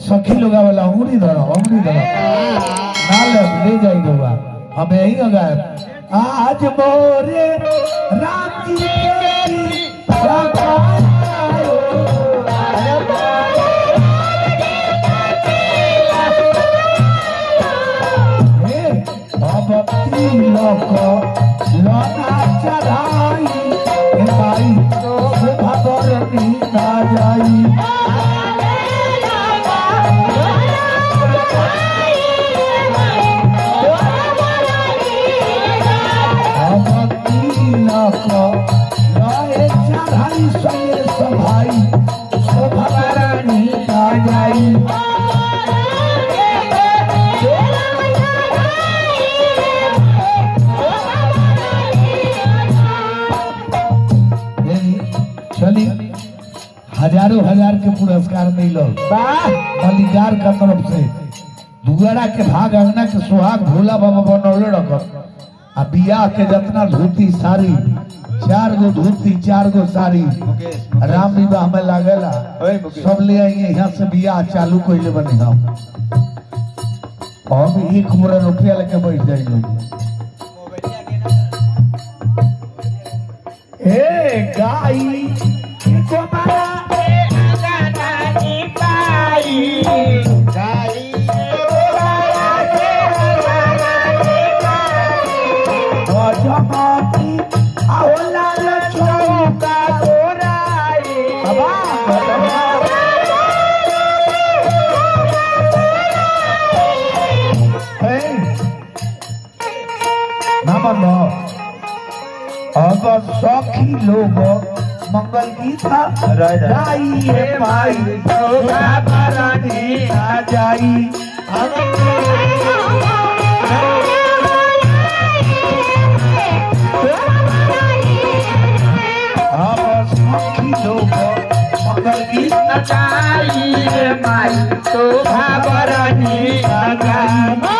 सखी लोग वाला उंगली धरो ना ले जाएगा हमें यही होगा आज मोरे राम जी तेरी भक्ति लोक लोना चढ़ाई भाई तो भगवती ना जाई भक्ति लोक लोए चढ़ाई संगे सभाई तो भगवती ना जाई हजारों हजार के पुरस्कार मिलो मलिकार का तरफ से दुआरा के भाग अंगना के सुहाग भोला बाबा बनौले रख आ बियाह के जितना धोती साड़ी 4 गो धोती 4 गो साड़ी राम विवाह में लागेला सब ले आइए यहाँ से बियाह चालू कैले बने हम अब 1 मोरा रुपया लेके बैठ जाइए गाई अब सखी लोग मंगल गीता गाइए भाई आ जाई अब सखी लोग मंगल गीता गाइए भाई तो भाई आ जाई